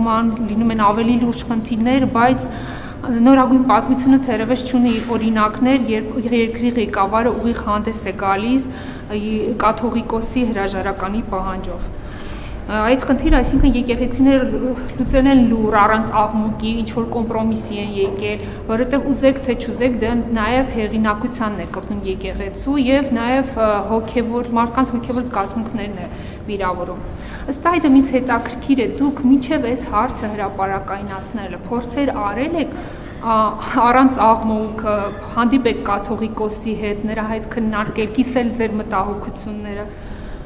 ստեղծման, լինում են ավելի լուրջ խնդիրներ, բայց նորագույն պատմությունը թերևս չունի օրինակներ, երբ երկրի ղեկավարը ուղիղ հանդես է գալիս կաթողիկոսի հրաժարականի պահանջով։ Այդ խնդիրը, այսինքն եկեղեցիները լուծել են լուր առանց աղմուկի, ինչ-որ կոմպրոմիսի են եկել, որովհետև ուզեք թե չուզեք, դա նաև հեղինակությանն է կրտում եկեղեցու եւ նաև մարդկանց հոգևոր զգացմունքներն է վիրավորում։ Ըստ այդմ ինձ հետաքրքիր է, դուք մինչև այս հարցը հրապարակայնացնելը փորձեր արել եք առանց աղմուկ հանդիպեք կաթողիկոսի հետ, նրա հետ քննարկել, կիսել ձեր մտահոգությունները,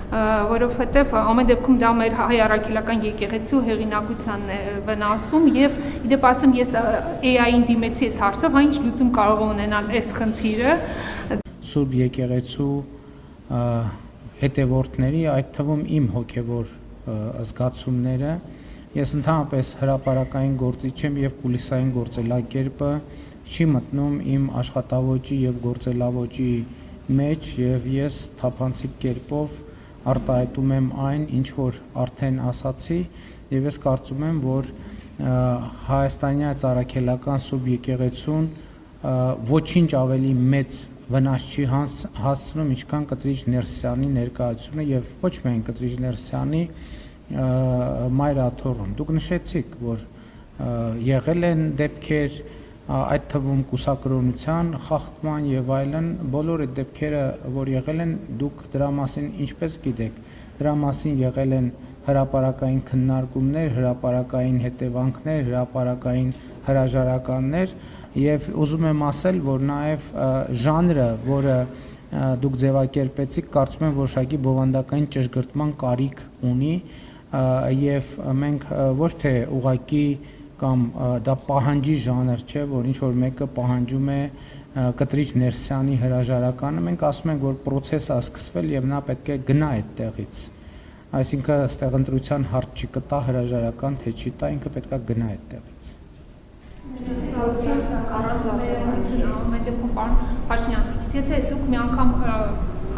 որովհետև ամեն դեպքում դա մեր հայ առաքելական եկեղեցու հեղինակությանն է վնասում եւ իդեպ ասեմ ես AI-ին դիմեցի այս հարցով, այն ինչ լուծում կարող է ունենալ այս խնդիրը։ Սուրբ եկեղեցու հետևորդների, այդ թվում իմ հոգևոր զգացումները, ես ընդհանրապես հրապարակային գործիչ եմ եւ կուլիսային գործելակերպը չի մտնում իմ աշխատավոճի եւ գործելավոճի մեջ եւ ես թափանցիկ կերպով արտահայտում եմ այն, ինչ որ արդեն ասացի, եւ ես կարծում եմ, որ հայաստանյան առաքելական Սուրբ եկեղեցուն ոչինչ ավելի մեծ վնաս չի հասցնում, ինչքան Կտրիչ Ներսյանի ներկայությունը եւ ոչ միայն Կտրիչ Ներսյանի մայր աթոռում։ Դուք նշեցիք, որ եղել են դեպքեր, այդ թվում կուսակրոնության խախտման եւ այլն, բոլոր այդ դեպքերը, որ եղել են, դուք դրա մասին ինչպես գիտեք, դրա մասին եղել են հրապարակային քննարկումներ, հրապարակային հետևանքներ, հրապարակային հրաժարականներ եւ ուզում եմ ասել, որ նաեւ ժանրը, որը դուք ձևակերպեցիք, կարծում եմ որոշակի բովանդակային ճշգրտման կարիք ունի եւ մենք ոչ թե ուղակի կամ դա պահանջի ժանր չէ, որ ինչ որ մեկը պահանջում է Կտրիչ Ներսյանի հրաժարականը, մենք ասում ենք, որ process-ը սկսվել եւ նա պետք է գնա այդ տեղից։ Այսինքն այստեղ ընտրության հարց չի կտա հրաժարական, թե չի տա, ինքը պետք է գնա այդ տեղից։ Ամեն դեպքում պարոն Փաշինյան, եթե դուք մի անգամ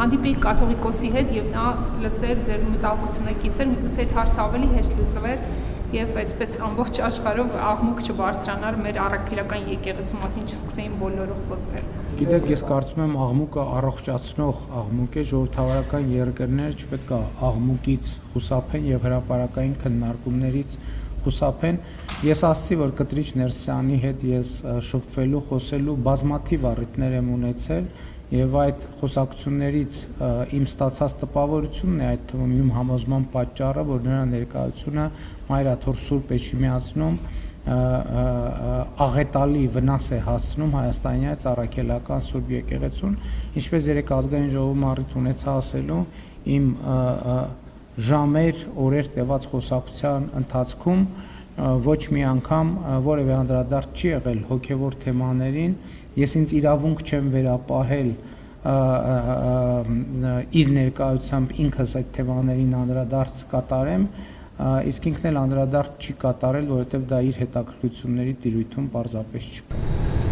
հանդիպեիք կաթողիկոսի հետ եւ նա լսեր ձեր մտահոգությունը, կիսեր, միգուցե այդ հարցը ավելի հեշտ լուծվեր եւ այսպես ամբողջ աշխարհով աղմուկ չբարձրանար մեր առաքելական եկեղեցու մասին, չսկսեին բոլորը խոսել։ Գիտեք, ես կարծում եմ աղմուկը առողջացնող աղմուկ է, ժողովրդավարական երկրները չպետք է աղմուկից խուսափեն եւ հրապարակային քննարկումներից խուսափեն։ Ես ասացի, որ Կտրիչ Ներսյանի հետ ես շփվելու, խոսելու բազմաթիվ առիթներ եմ ունեցել եւ այդ խոսակցություններից իմ ստացած տպավորությունն է, այդ թվում իմ համոզման պատճառը, որ նրա ներկայությունը Մայր աթոռ Սուրբ Էջմիածնում աղետալի վնաս է հասցնում հայաստանյան առաքելական Սուրբ եկեղեցուն, ինչպես երեք ազգային ժողովում առիթ ունեցա ասելու, իմ ժամեր, օրեր տևած խոսակցության ընթացքում ոչ մի անգամ որևէ անդրադարձ չի եղել հոգևոր թեմաներին, ես ինձ իրավունք չեմ վերապահել իր ներկայությամբ ինքս այդ թեմաներին անդրադարձ կատարեմ, իսկ ինքն էլ անդրադարձ չի կատարել, որովհետև դա իր հետաքրքրությունների տիրույթում պարզապես չկա։